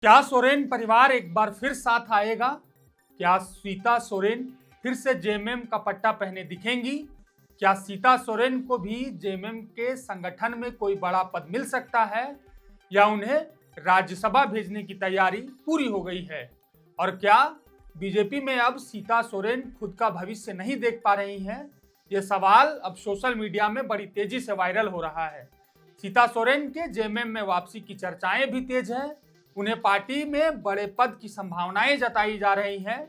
क्या सोरेन परिवार एक बार फिर साथ आएगा? क्या सीता सोरेन फिर से जेएमएम का पट्टा पहने दिखेंगी? क्या सीता सोरेन को भी जेएमएम के संगठन में कोई बड़ा पद मिल सकता है या उन्हें राज्यसभा भेजने की तैयारी पूरी हो गई है? और क्या बीजेपी में अब सीता सोरेन खुद का भविष्य नहीं देख पा रही हैं? ये सवाल अब सोशल मीडिया में बड़ी तेजी से वायरल हो रहा है। सीता सोरेन के जेएमएम में वापसी की चर्चाएं भी तेज है। उन्हें पार्टी में बड़े पद की संभावनाएं जताई जा रही हैं।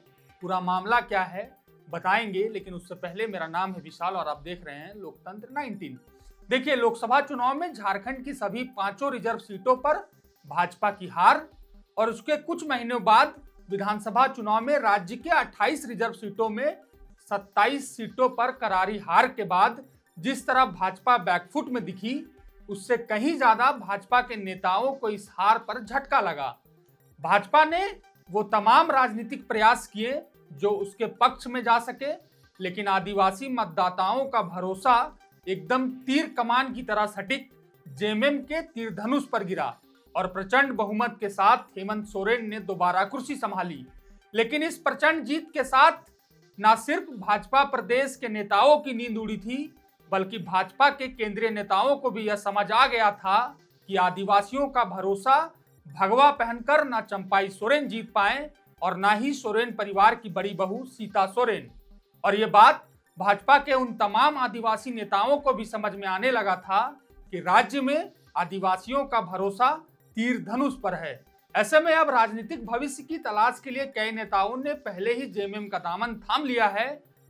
पूरा मामला क्या है बताएंगे, लेकिन उससे पहले मेरा नाम है विशाल और आप देख रहे हैं लोकतंत्र 19। देखिए, लोकसभा चुनाव में झारखंड की सभी 5 रिजर्व सीटों पर भाजपा की हार और उसके कुछ महीनों बाद विधानसभा चुनाव में राज्य के 28 रिजर्व सीटों में 27 सीटों पर करारी हार के बाद जिस तरह भाजपा बैकफुट में दिखी, उससे कहीं ज्यादा भाजपा के नेताओं को इस हार पर झटका लगा। भाजपा ने वो तमाम राजनीतिक प्रयास किए जो उसके पक्ष में जा सके, लेकिन आदिवासी मतदाताओं का भरोसा एकदम तीर कमान की तरह सटीक जेएमएम के तीर धनुष पर गिरा और प्रचंड बहुमत के साथ हेमंत सोरेन ने दोबारा कुर्सी संभाली। लेकिन इस प्रचंड जीत के साथ न सिर्फ भाजपा प्रदेश के नेताओं की नींद उड़ी थी, बल्कि भाजपा के केंद्रीय नेताओं को भी यह समझ आ गया था कि आदिवासियों का भरोसा भगवा पहनकर न चंपाई सोरेन जीत पाए और न ही सोरेन परिवार की बड़ी बहू सीता सोरेन। और ये बात भाजपा के उन तमाम आदिवासी नेताओं को भी समझ में आने लगा था कि राज्य में आदिवासियों का भरोसा तीर धनुष पर है। ऐसे में अब राजनीतिक भविष्य की तलाश के लिए कई नेताओं ने पहले ही जेएमएम का दामन थाम लिया है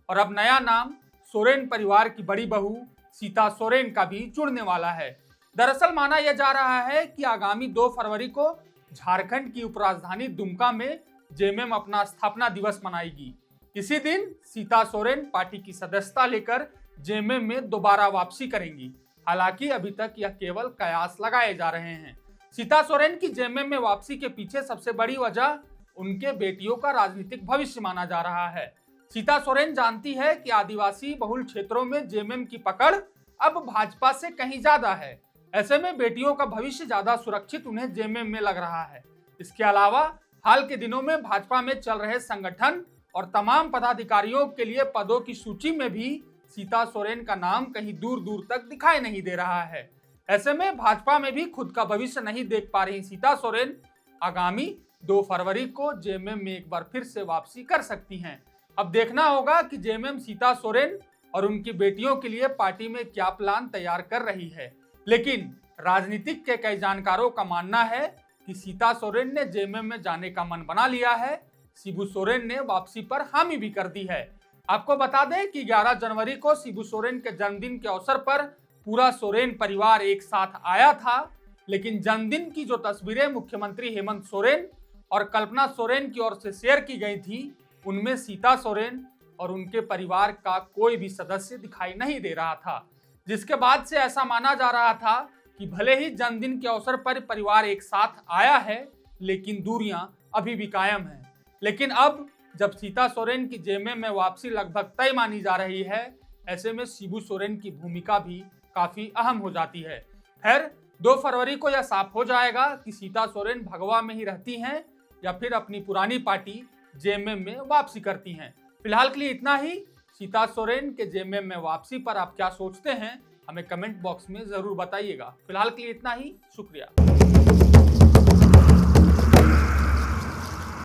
और अब नया नाम सोरेन परिवार की बड़ी बहू सीता सोरेन का भी जुड़ने वाला है। दरअसल माना यह जा रहा है कि आगामी 2 फरवरी को झारखंड की उपराजधानी दुमका में जेएमएम अपना स्थापना दिवस मनाएगी। इसी दिन सीता सोरेन पार्टी की सदस्यता लेकर जेएमएम में दोबारा वापसी करेंगी। हालांकि अभी तक यह केवल कयास लगाए जा रहे हैं। सीता सोरेन की जेएमएम में वापसी के पीछे सबसे बड़ी वजह उनके बेटियों का राजनीतिक भविष्य माना जा रहा है। सीता सोरेन जानती है कि आदिवासी बहुल क्षेत्रों में जेएमएम की पकड़ अब भाजपा से कहीं ज्यादा है। ऐसे में बेटियों का भविष्य ज्यादा सुरक्षित उन्हें जेएमएम में लग रहा है। इसके अलावा हाल के दिनों में भाजपा में चल रहे संगठन और तमाम पदाधिकारियों के लिए पदों की सूची में भी सीता सोरेन का नाम कहीं दूर दूर तक दिखाई नहीं दे रहा है। ऐसे में भाजपा में भी खुद का भविष्य नहीं देख पा रही सीता सोरेन आगामी 2 फरवरी को जेएमएम में एक बार फिर से वापसी कर सकती हैं। अब देखना होगा कि जेएमएम सीता सोरेन और उनकी बेटियों के लिए पार्टी में क्या प्लान तैयार कर रही है। लेकिन राजनीतिक के कई जानकारों का मानना है कि सीता सोरेन ने जेएमएम में जाने का मन बना लिया है। शिबू सोरेन ने वापसी पर हामी भी कर दी है। आपको बता दें कि 11 जनवरी को शिबू सोरेन के जन्मदिन के अवसर पर पूरा सोरेन परिवार एक साथ आया था, लेकिन जन्मदिन की जो तस्वीरें मुख्यमंत्री हेमंत सोरेन और कल्पना सोरेन की ओर से शेयर की गई थी, उनमें सीता सोरेन और उनके परिवार का कोई भी सदस्य दिखाई नहीं दे रहा था, जिसके बाद से ऐसा माना जा रहा था कि भले ही जन्मदिन के अवसर पर परिवार एक साथ आया है, लेकिन दूरियां अभी भी कायम हैं। लेकिन अब जब सीता सोरेन की जेएमएम में वापसी लगभग तय मानी जा रही है, ऐसे में शिबू सोरेन की भूमिका भी काफी अहम हो जाती है। खैर, 2 फरवरी को यह साफ हो जाएगा कि सीता सोरेन भगवा में ही रहती हैं या फिर अपनी पुरानी पार्टी जेएमएम में वापसी करती हैं। फिलहाल के लिए इतना ही। सीता सोरेन के जेएमएम में वापसी पर आप क्या सोचते हैं, हमें कमेंट बॉक्स में जरूर बताइएगा। फिलहाल के लिए इतना ही, शुक्रिया।